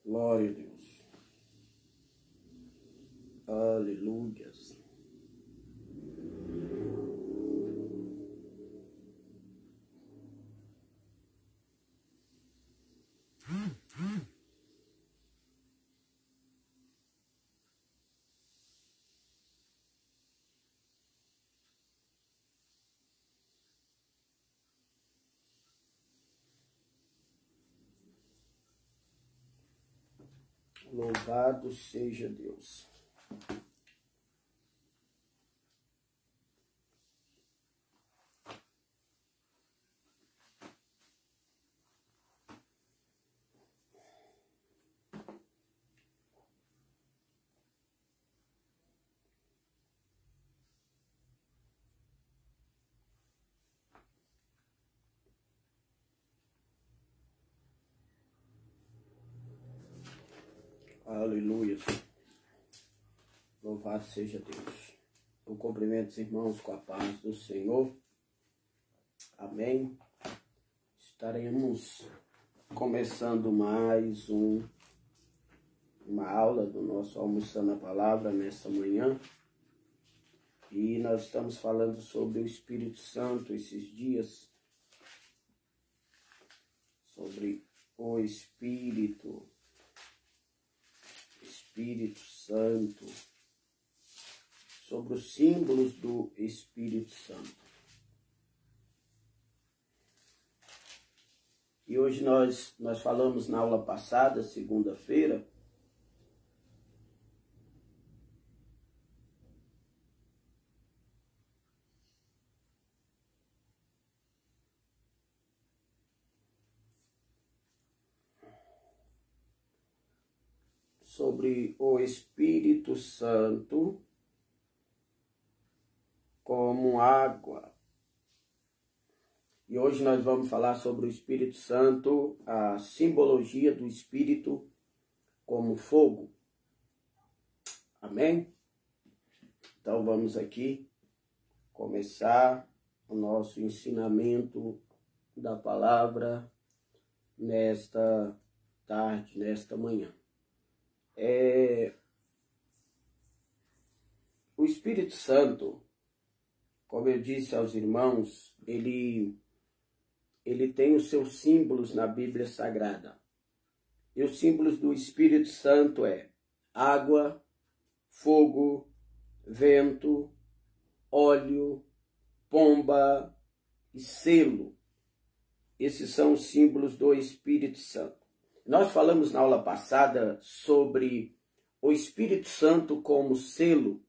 Glória a Deus. Aleluias. Louvado seja Deus. Aleluia. Louvado seja Deus. Eu cumprimento os irmãos com a paz do Senhor. Amém. Estaremos começando mais uma aula do nosso Almoçando a Palavra nesta manhã. E nós estamos falando sobre o Espírito Santo esses dias. Sobre o Espírito Santo, sobre os símbolos do Espírito Santo. E hoje nós falamos na aula passada, segunda-feira, sobre o Espírito Santo como água. E hoje nós vamos falar sobre o Espírito Santo, a simbologia do Espírito como fogo. Amém? Então vamos aqui começar o nosso ensinamento da palavra nesta tarde, nesta manhã. O Espírito Santo, como eu disse aos irmãos, ele tem os seus símbolos na Bíblia Sagrada. E os símbolos do Espírito Santo é água, fogo, vento, óleo, pomba e selo. Esses são os símbolos do Espírito Santo. Nós falamos na aula passada sobre o Espírito Santo como selo,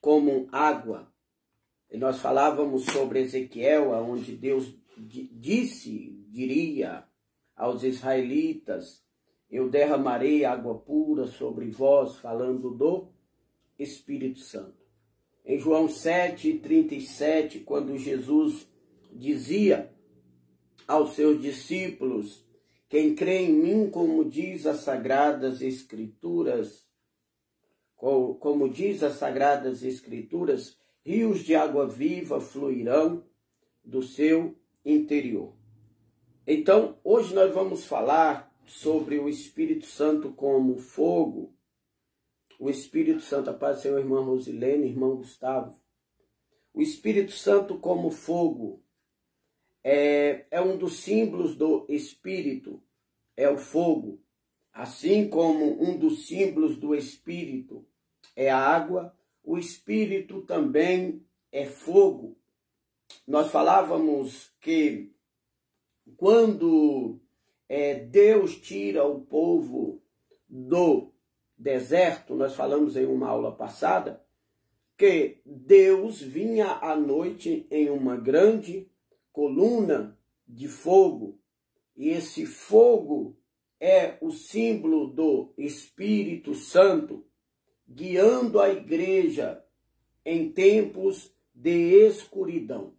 como água. E nós falávamos sobre Ezequiel, onde Deus diria aos israelitas: eu derramarei água pura sobre vós, falando do Espírito Santo. Em João 7:37, quando Jesus dizia aos seus discípulos: quem crê em mim, como diz as Sagradas Escrituras, como diz as Sagradas Escrituras, rios de água viva fluirão do seu interior. Então, hoje nós vamos falar sobre o Espírito Santo como fogo. O Espírito Santo, a paz do Senhor, irmã Rosilene, irmão Gustavo. O Espírito Santo como fogo é um dos símbolos do Espírito, é o fogo. Assim como um dos símbolos do Espírito é a água, o Espírito também é fogo. Nós falávamos que quando Deus tira o povo do deserto, nós falamos em uma aula passada, que Deus vinha à noite em uma grande coluna de fogo, e esse fogo é o símbolo do Espírito Santo, guiando a igreja em tempos de escuridão.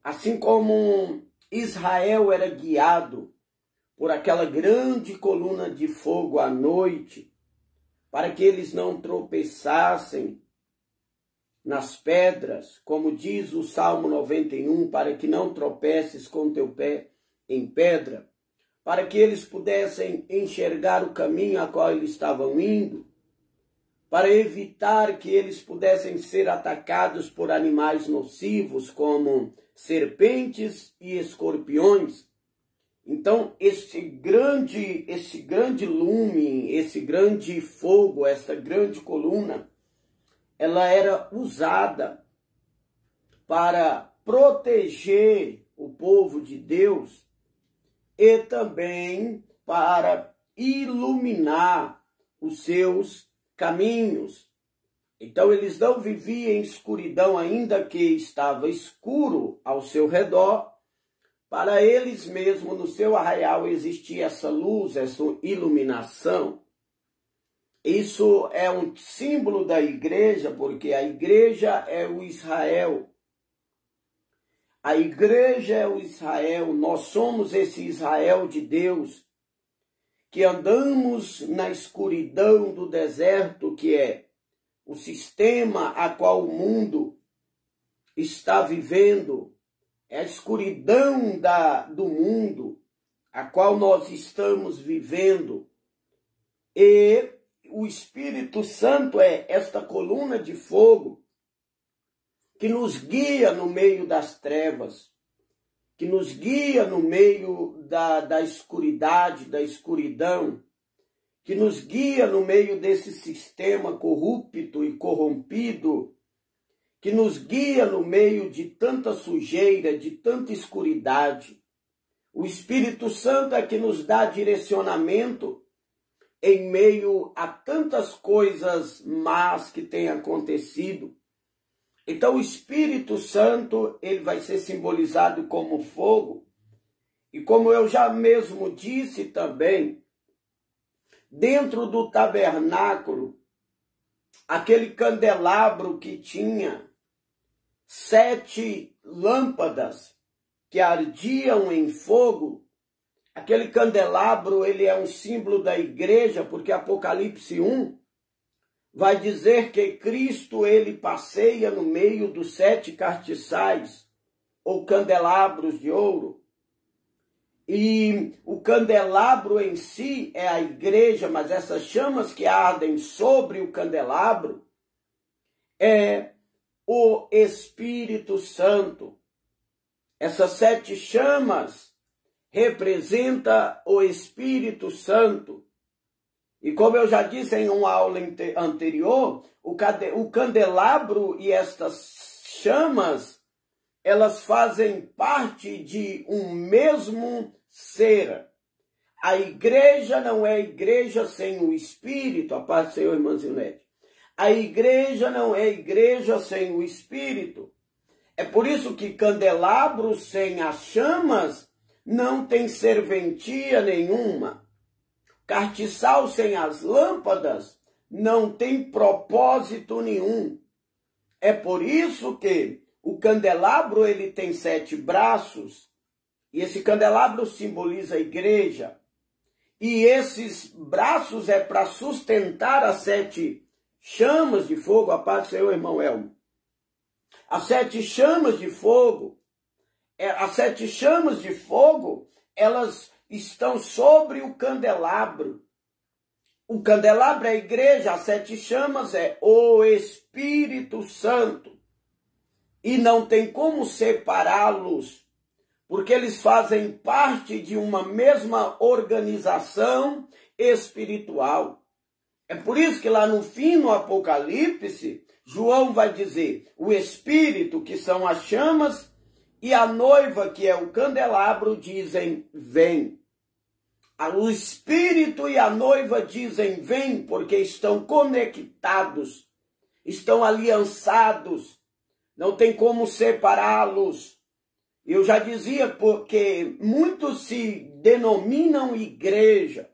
Assim como Israel era guiado por aquela grande coluna de fogo à noite, para que eles não tropeçassem nas pedras, como diz o Salmo 91, para que não tropeces com teu pé em pedra. para que eles pudessem enxergar o caminho a qual eles estavam indo, para evitar que eles pudessem ser atacados por animais nocivos como serpentes e escorpiões. Então, esse grande lume, esse grande fogo, essa grande coluna, ela era usada para proteger o povo de Deus e também para iluminar os seus caminhos. Então eles não viviam em escuridão, ainda que estava escuro ao seu redor. Para eles mesmos, no seu arraial, existia essa luz, essa iluminação. Isso é um símbolo da igreja, porque a igreja é o Israel. A igreja é o Israel, nós somos esse Israel de Deus, que andamos na escuridão do deserto, que é o sistema a qual o mundo está vivendo, é a escuridão do mundo a qual nós estamos vivendo. E o Espírito Santo é esta coluna de fogo que nos guia no meio das trevas, que nos guia no meio da escuridade, da escuridão, que nos guia no meio desse sistema corrupto e corrompido, que nos guia no meio de tanta sujeira, de tanta escuridade. O Espírito Santo é que nos dá direcionamento em meio a tantas coisas más que têm acontecido. Então o Espírito Santo, ele vai ser simbolizado como fogo. E como eu já mesmo disse também, dentro do tabernáculo, aquele candelabro que tinha 7 lâmpadas que ardiam em fogo, aquele candelabro, ele é um símbolo da igreja, porque Apocalipse 1 vai dizer que Cristo, ele passeia no meio dos 7 castiçais, ou candelabros de ouro. E o candelabro em si é a igreja, mas essas chamas que ardem sobre o candelabro é o Espírito Santo. Essas 7 chamas representam o Espírito Santo. E como eu já disse em uma aula anterior, o candelabro e estas chamas, elas fazem parte de um mesmo ser. A igreja não é igreja sem o Espírito, a paz do Senhor, irmã Zilete. A igreja não é igreja sem o Espírito. É por isso que candelabro sem as chamas não tem serventia nenhuma. Castiçal sem as lâmpadas não tem propósito nenhum. É por isso que o candelabro, ele tem 7 braços, e esse candelabro simboliza a igreja. E esses braços é para sustentar as 7 chamas de fogo. A paz do Senhor, irmão Elmo. As 7 chamas de fogo, elas estão sobre o candelabro. O candelabro é a igreja, as 7 chamas é o Espírito Santo. E não tem como separá-los, porque eles fazem parte de uma mesma organização espiritual. É por isso que lá no fim, no Apocalipse, João vai dizer, o Espírito, que são as chamas, e a noiva, que é o candelabro, dizem, vem. O Espírito e a noiva dizem, vem, porque estão conectados, estão aliançados, não tem como separá-los. Eu já dizia, porque muitos se denominam igreja,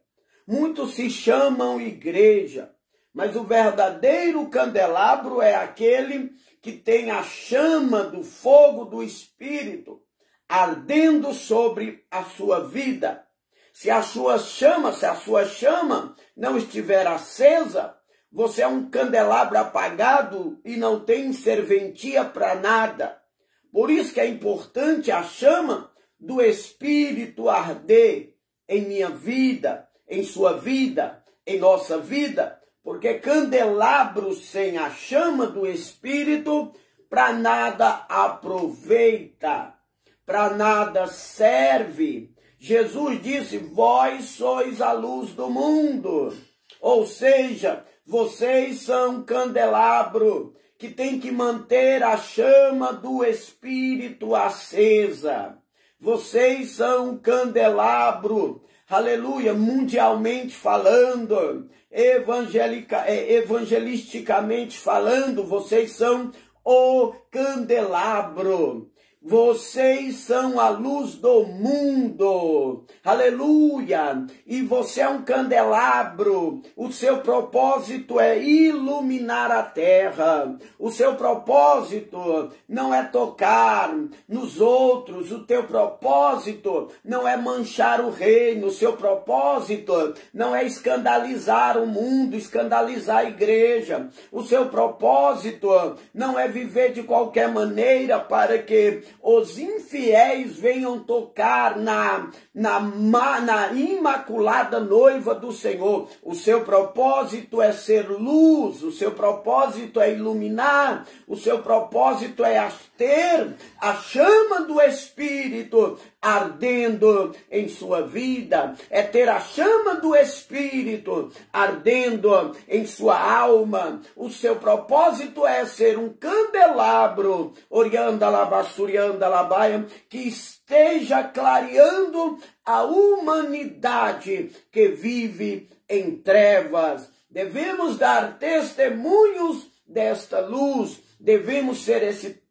muitos se chamam igreja, mas o verdadeiro candelabro é aquele que tem a chama do fogo do Espírito ardendo sobre a sua vida. Se a sua chama não estiver acesa, você é um candelabro apagado e não tem serventia para nada. Por isso que é importante a chama do Espírito arder em minha vida, em sua vida, em nossa vida, porque candelabro sem a chama do Espírito para nada aproveita, para nada serve. Jesus disse, vós sois a luz do mundo. Ou seja, vocês são candelabro que tem que manter a chama do Espírito acesa. Vocês são candelabro, aleluia, mundialmente falando, evangelisticamente falando, vocês são o candelabro. Vocês são a luz do mundo, aleluia, e você é um candelabro, o seu propósito é iluminar a terra, o seu propósito não é tocar nos outros, o teu propósito não é manchar o reino, o seu propósito não é escandalizar o mundo, escandalizar a igreja, o seu propósito não é viver de qualquer maneira para que os infiéis venham tocar na imaculada noiva do Senhor. O seu propósito é ser luz, o seu propósito é iluminar, o seu propósito é ter a chama do Espírito ardendo em sua vida, é ter a chama do Espírito ardendo em sua alma. O seu propósito é ser um candelabro, que esteja clareando a humanidade que vive em trevas. Devemos dar testemunhos desta luz, devemos ser esse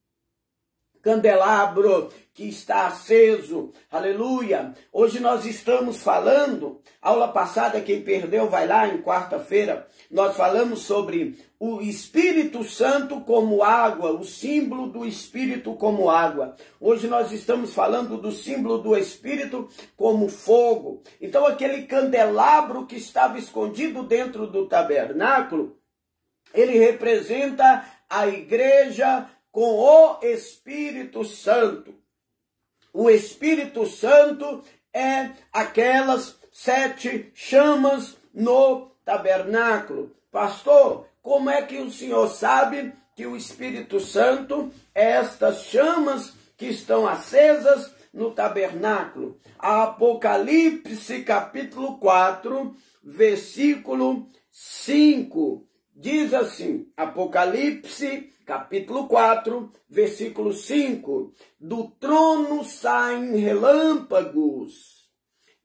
candelabro que está aceso, aleluia. Hoje nós estamos falando, aula passada, quem perdeu vai lá em quarta-feira, nós falamos sobre o Espírito Santo como água, o símbolo do Espírito como água. Hoje nós estamos falando do símbolo do Espírito como fogo. Então aquele candelabro que estava escondido dentro do tabernáculo, ele representa a igreja com o Espírito Santo. O Espírito Santo é aquelas 7 chamas no tabernáculo. Pastor, como é que o senhor sabe que o Espírito Santo é estas chamas que estão acesas no tabernáculo? Apocalipse capítulo 4, versículo 5. Diz assim, Apocalipse capítulo 4, versículo 5. Do trono saem relâmpagos,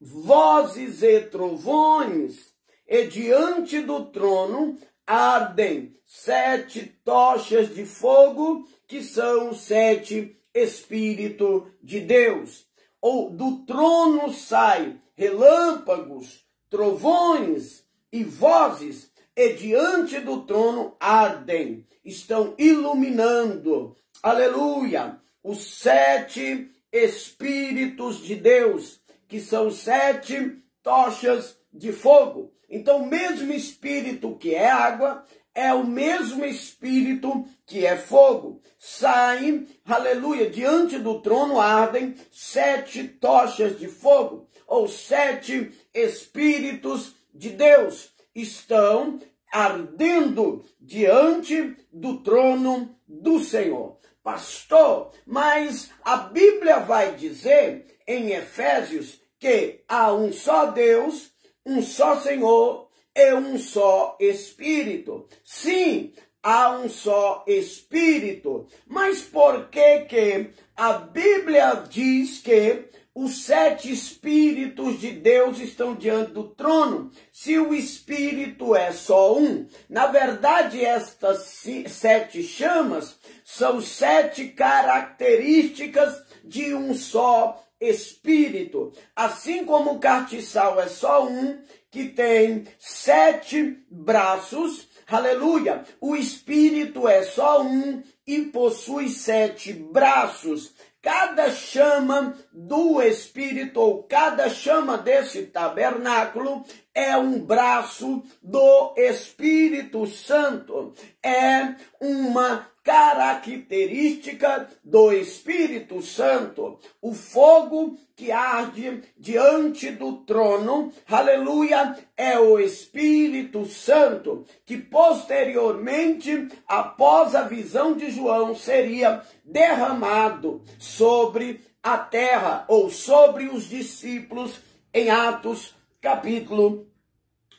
vozes e trovões, e diante do trono ardem 7 tochas de fogo, que são os 7 Espíritos de Deus. Ou do trono saem relâmpagos, trovões e vozes, e diante do trono ardem, estão iluminando, aleluia, os 7 Espíritos de Deus, que são 7 tochas de fogo. Então, o mesmo Espírito que é água, é o mesmo Espírito que é fogo. Saem, aleluia, diante do trono ardem 7 tochas de fogo, ou 7 Espíritos de Deus, estão ardendo diante do trono do Senhor. Pastor, mas a Bíblia vai dizer em Efésios que há um só Deus, um só Senhor e um só Espírito. Sim, há um só Espírito. Mas por que a Bíblia diz que os 7 Espíritos de Deus estão diante do trono, se o Espírito é só um? Na verdade, estas 7 chamas são 7 características de um só Espírito. Assim como o castiçal é só um, que tem 7 braços, aleluia, o Espírito é só um e possui 7 braços. Cada chama do Espírito, ou cada chama desse tabernáculo, é um braço do Espírito Santo, é uma característica do Espírito Santo. O fogo que arde diante do trono, aleluia, é o Espírito Santo, que posteriormente, após a visão de João, seria derramado sobre a terra, ou sobre os discípulos, em Atos capítulo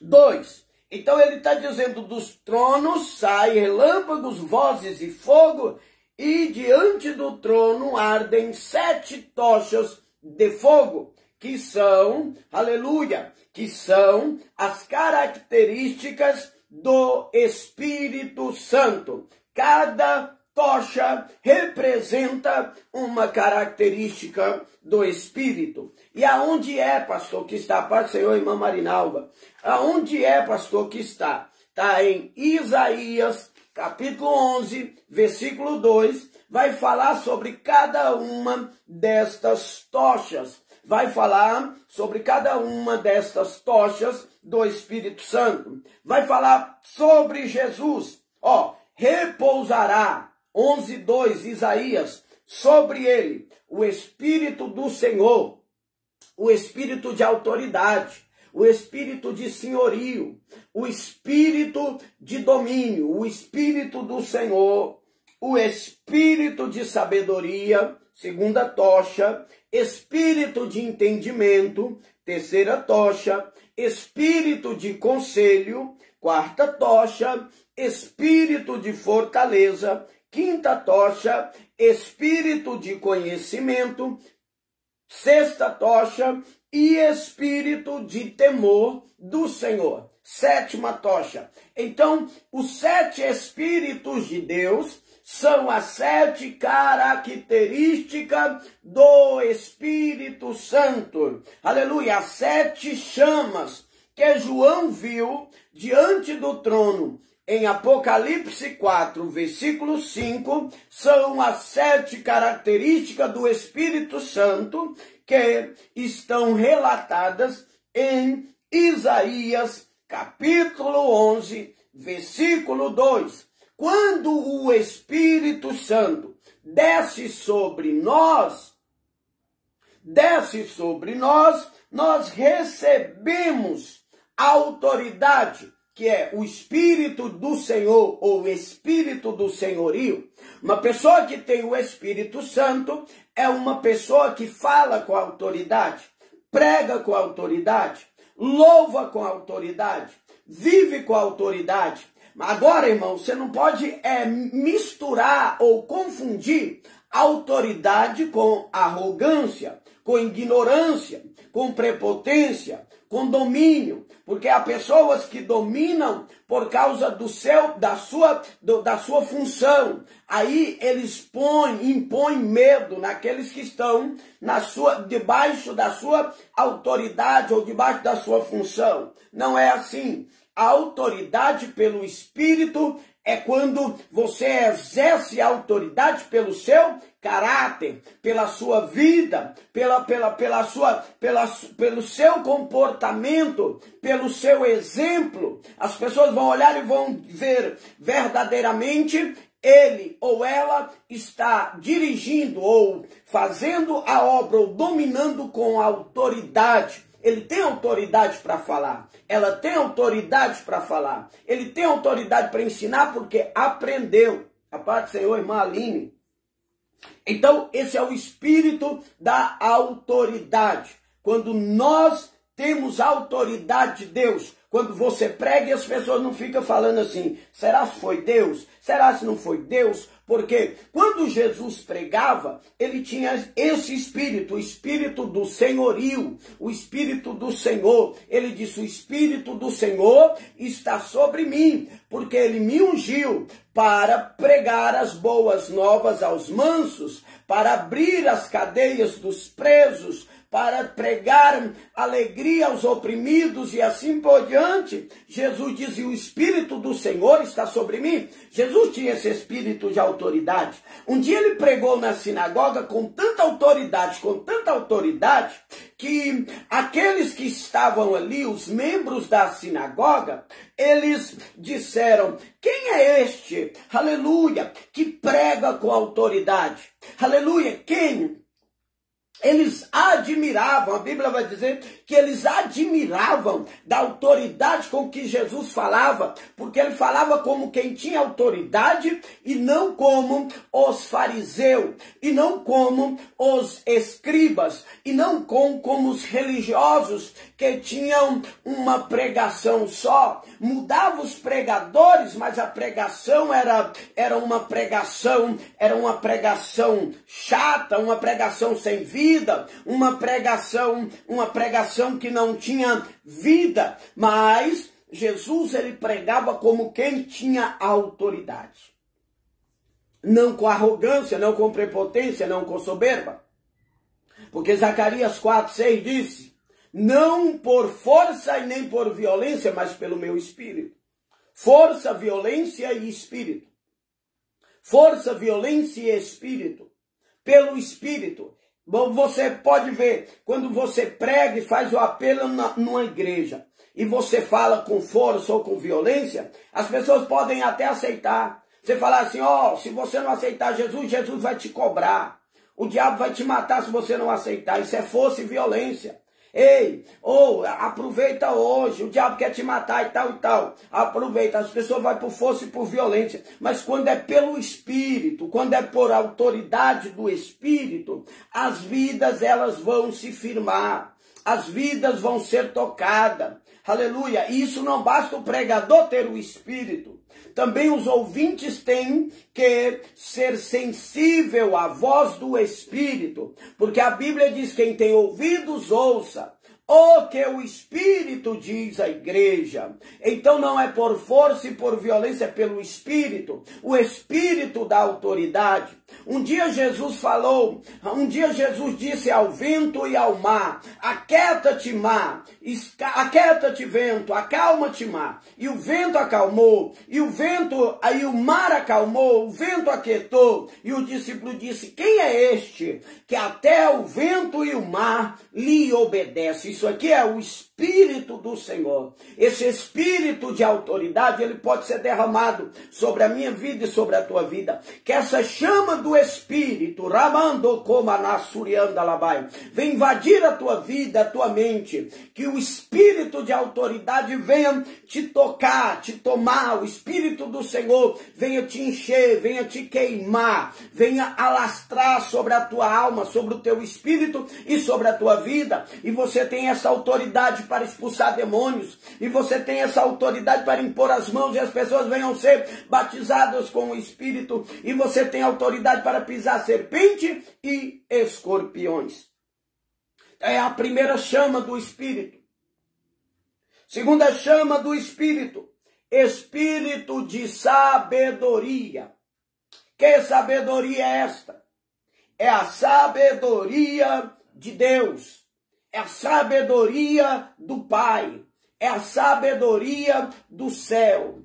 2. Então ele está dizendo, dos tronos saem relâmpagos, vozes e fogo, e diante do trono ardem 7 tochas de fogo, que são, aleluia, que são as características do Espírito Santo. Cada tocha representa uma característica do Espírito. E aonde é, pastor, que está? Paz do Senhor, irmã Marinalva. Aonde é, pastor, que está? Está em Isaías, capítulo 11, versículo 2. Vai falar sobre cada uma destas tochas. Vai falar sobre cada uma destas tochas do Espírito Santo. Vai falar sobre Jesus. Repousará, 11:2, Isaías, sobre ele o Espírito do Senhor, o Espírito de autoridade, o Espírito de senhorio, o Espírito de domínio, o Espírito do Senhor, o Espírito de sabedoria, segunda tocha, Espírito de entendimento, terceira tocha, Espírito de conselho, quarta tocha, Espírito de fortaleza, quinta tocha, Espírito de conhecimento, sexta tocha e Espírito de temor do Senhor. Sétima tocha. Então, os 7 Espíritos de Deus são as 7 características do Espírito Santo. Aleluia, as 7 chamas que João viu diante do trono. Em Apocalipse 4, versículo 5, são as 7 características do Espírito Santo que estão relatadas em Isaías, capítulo 11, versículo 2. Quando o Espírito Santo desce sobre nós, nós recebemos a autoridade, que é o Espírito do Senhor, ou o Espírito do senhorio. Uma pessoa que tem o Espírito Santo é uma pessoa que fala com autoridade, prega com autoridade, louva com autoridade, vive com autoridade. Agora, irmão, você não pode misturar ou confundir autoridade com arrogância, com ignorância, com prepotência, com domínio, porque há pessoas que dominam por causa da sua função. Aí eles impõem medo naqueles que estão debaixo da sua autoridade ou debaixo da sua função. Não é assim. A autoridade pelo Espírito é quando você exerce a autoridade pelo seu caráter, pela sua vida, pelo seu comportamento, pelo seu exemplo. As pessoas vão olhar e vão ver verdadeiramente ele ou ela está dirigindo ou fazendo a obra ou dominando com autoridade. Ele tem autoridade para falar, ela tem autoridade para falar, ele tem autoridade para ensinar porque aprendeu. A paz do Senhor, irmã Aline. Então, esse é o espírito da autoridade. Quando nós temos a autoridade de Deus, quando você prega e as pessoas não ficam falando assim, será se foi Deus? Será se não foi Deus? Porque quando Jesus pregava, ele tinha esse espírito, o espírito do senhorio, o espírito do Senhor. Ele disse, o espírito do Senhor está sobre mim, porque ele me ungiu para pregar as boas novas aos mansos, para abrir as cadeias dos presos, para pregar alegria aos oprimidos e assim por diante. Jesus dizia, o Espírito do Senhor está sobre mim. Jesus tinha esse espírito de autoridade. Um dia ele pregou na sinagoga com tanta autoridade, que aqueles que estavam ali, os membros da sinagoga, eles disseram, quem é este, aleluia, que prega com autoridade? Aleluia, quem? Eles admiravam, a Bíblia vai dizer que eles admiravam da autoridade com que Jesus falava, porque ele falava como quem tinha autoridade e não como os fariseus, e não como os escribas, e não como os religiosos que tinham uma pregação só. Mudava os pregadores, mas a pregação era uma pregação chata, uma pregação sem vida, uma pregação que não tinha vida, mas Jesus ele pregava como quem tinha autoridade. Não com arrogância, não com prepotência, não com soberba. Porque Zacarias 4:6 disse, não por força e nem por violência, mas pelo meu espírito. Força, violência e espírito. Força, violência e espírito. Pelo espírito. Bom, você pode ver, quando você prega e faz o apelo numa igreja, e você fala com força ou com violência, as pessoas podem até aceitar. Você falar assim, se você não aceitar Jesus, Jesus vai te cobrar. O diabo vai te matar se você não aceitar. Isso é força e violência. Ei, aproveita hoje, o diabo quer te matar e tal e tal. Aproveita, as pessoas vão por força e por violência. Mas quando é pelo Espírito, quando é por autoridade do Espírito, as vidas elas vão se firmar. As vidas vão ser tocadas. Aleluia. E isso não basta o pregador ter o Espírito. Também os ouvintes têm que ser sensível à voz do Espírito, porque a Bíblia diz, quem tem ouvidos, ouça o que o Espírito diz à igreja. Então não é por força e por violência, é pelo Espírito, o Espírito da autoridade. Um dia Jesus disse ao vento e ao mar, aquieta-te mar, aquieta-te vento, acalma-te mar. E o vento acalmou, e o mar acalmou, o vento aquietou. E o discípulo disse, quem é este que até o vento e o mar lhe obedecem? Isso aqui é o Espírito do Senhor. Esse Espírito de autoridade, ele pode ser derramado sobre a minha vida e sobre a tua vida. Que essa chama do Espírito, vem invadir a tua vida, a tua mente. Que o Espírito de autoridade venha te tocar, te tomar. O Espírito do Senhor venha te encher, venha te queimar, venha alastrar sobre a tua alma, sobre o teu espírito e sobre a tua vida. E você tem essa autoridade para expulsar demônios, e você tem essa autoridade para impor as mãos e as pessoas venham ser batizadas com o Espírito, e você tem autoridade para pisar serpente e escorpiões. É a primeira chama do Espírito. Segunda chama do Espírito, Espírito de sabedoria. Que sabedoria é esta? É a sabedoria de Deus. É a sabedoria do Pai, é a sabedoria do céu.